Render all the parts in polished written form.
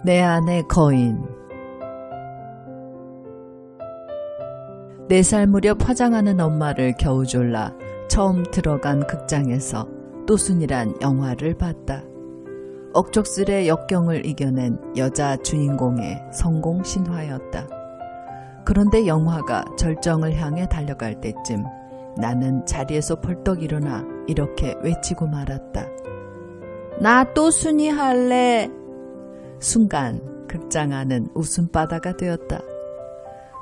내 안의 거인. 4살 무렵 화장하는 엄마를 겨우 졸라 처음 들어간 극장에서 또순이란 영화를 봤다. 억척스레 역경을 이겨낸 여자 주인공의 성공 신화였다. 그런데 영화가 절정을 향해 달려갈 때쯤 나는 자리에서 벌떡 일어나 이렇게 외치고 말았다. 나 또순이 할래. 순간 극장 안은 웃음바다가 되었다.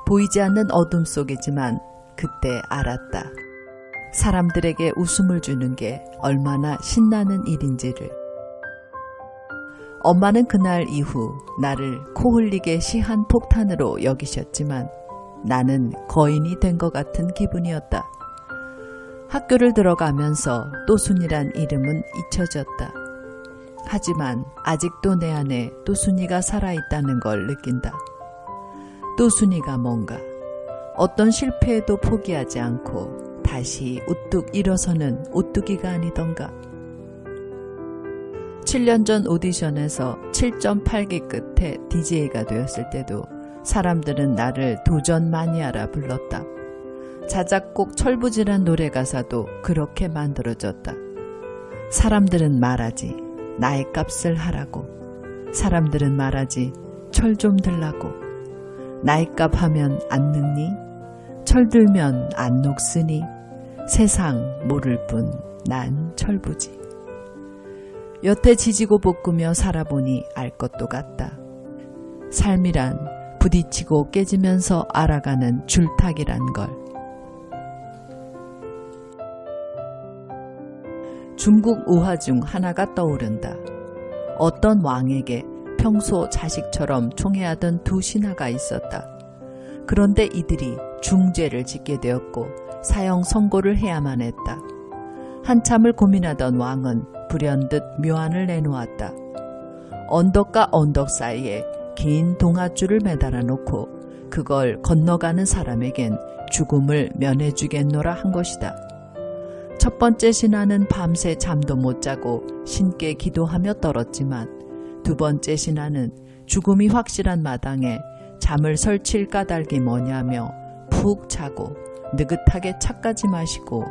보이지 않는 어둠 속이지만 그때 알았다. 사람들에게 웃음을 주는 게 얼마나 신나는 일인지를. 엄마는 그날 이후 나를 코 흘리게 시한 폭탄으로 여기셨지만 나는 거인이 된 것 같은 기분이었다. 학교를 들어가면서 또순이란 이름은 잊혀졌다. 하지만 아직도 내 안에 또순이가 살아있다는 걸 느낀다. 또순이가 뭔가 어떤 실패에도 포기하지 않고 다시 우뚝 일어서는 오뚜기가 아니던가. 7년 전 오디션에서 7.8기 끝에 DJ가 되었을 때도 사람들은 나를 도전 마니아라 불렀다. 자작곡 철부지란 노래 가사도 그렇게 만들어졌다. 사람들은 말하지 나의 값을 하라고. 사람들은 말하지 철 좀 들라고. 나의 값 하면 안 늙니? 철 들면 안 녹으니. 세상 모를 뿐 난 철부지. 여태 지지고 볶으며 살아보니 알 것도 같다. 삶이란 부딪히고 깨지면서 알아가는 줄타기란 걸. 중국 우화 중 하나가 떠오른다. 어떤 왕에게 평소 자식처럼 총애하던 두 신하가 있었다. 그런데 이들이 중죄를 짓게 되었고 사형 선고를 해야만 했다. 한참을 고민하던 왕은 불현듯 묘안을 내놓았다. 언덕과 언덕 사이에 긴 동아줄을 매달아 놓고 그걸 건너가는 사람에겐 죽음을 면해주겠노라 한 것이다. 첫 번째 신하는 밤새 잠도 못 자고 신께 기도하며 떨었지만 두 번째 신하는 죽음이 확실한 마당에 잠을 설칠 까닭이 뭐냐며 푹 자고 느긋하게 차까지 마시고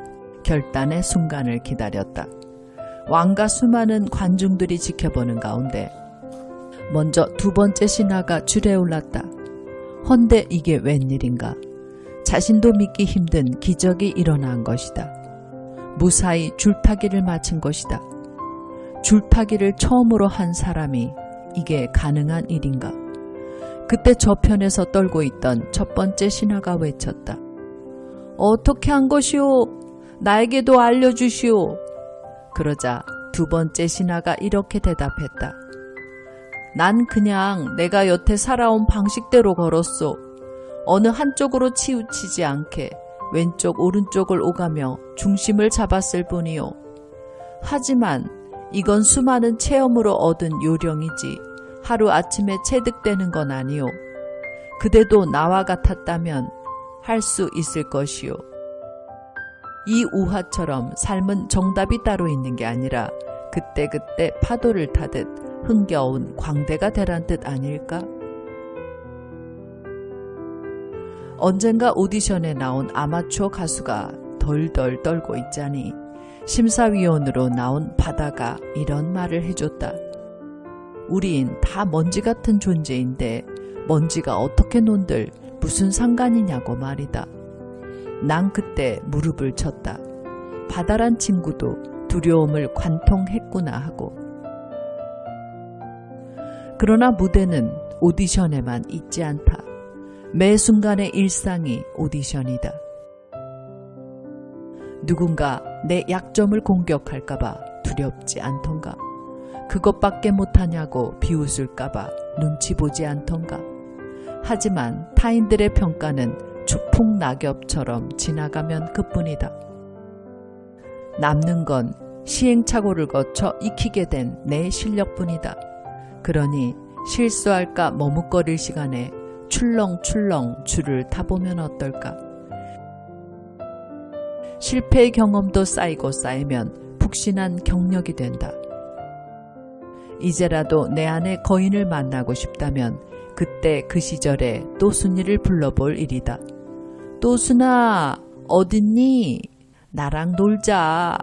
결단의 순간을 기다렸다. 왕과 수많은 관중들이 지켜보는 가운데 먼저 두 번째 신하가 줄에 올랐다. 헌데 이게 웬일인가? 자신도 믿기 힘든 기적이 일어난 것이다. 무사히 줄타기를 마친 것이다. 줄타기를 처음으로 한 사람이 이게 가능한 일인가? 그때 저편에서 떨고 있던 첫 번째 신하가 외쳤다. 어떻게 한 것이오? 나에게도 알려주시오. 그러자 두 번째 신하가 이렇게 대답했다. 난 그냥 내가 여태 살아온 방식대로 걸었소. 어느 한쪽으로 치우치지 않게 왼쪽 오른쪽을 오가며 중심을 잡았을 뿐이요. 하지만 이건 수많은 체험으로 얻은 요령이지 하루아침에 체득되는 건 아니오. 그대도 나와 같았다면 할 수 있을 것이오. 이 우화처럼 삶은 정답이 따로 있는 게 아니라 그때그때 파도를 타듯 흥겨운 광대가 되란 뜻 아닐까? 언젠가 오디션에 나온 아마추어 가수가 덜덜 떨고 있자니 심사위원으로 나온 바다가 이런 말을 해줬다. 우린 다 먼지 같은 존재인데 먼지가 어떻게 논들 무슨 상관이냐고 말이다. 난 그때 무릎을 쳤다. 바다란 친구도 두려움을 관통했구나 하고. 그러나 무대는 오디션에만 있지 않다. 매 순간의 일상이 오디션이다. 누군가 내 약점을 공격할까봐 두렵지 않던가. 그것밖에 못하냐고 비웃을까봐 눈치 보지 않던가. 하지만 타인들의 평가는 추풍 낙엽처럼 지나가면 그뿐이다. 남는 건 시행착오를 거쳐 익히게 된 내 실력뿐이다. 그러니 실수할까 머뭇거릴 시간에 출렁출렁 줄을 타보면 어떨까? 실패의 경험도 쌓이고 쌓이면 푹신한 경력이 된다. 이제라도 내 안의 거인을 만나고 싶다면 그때 그 시절에 또순이를 불러볼 일이다. 또순아, 어딨니? 나랑 놀자.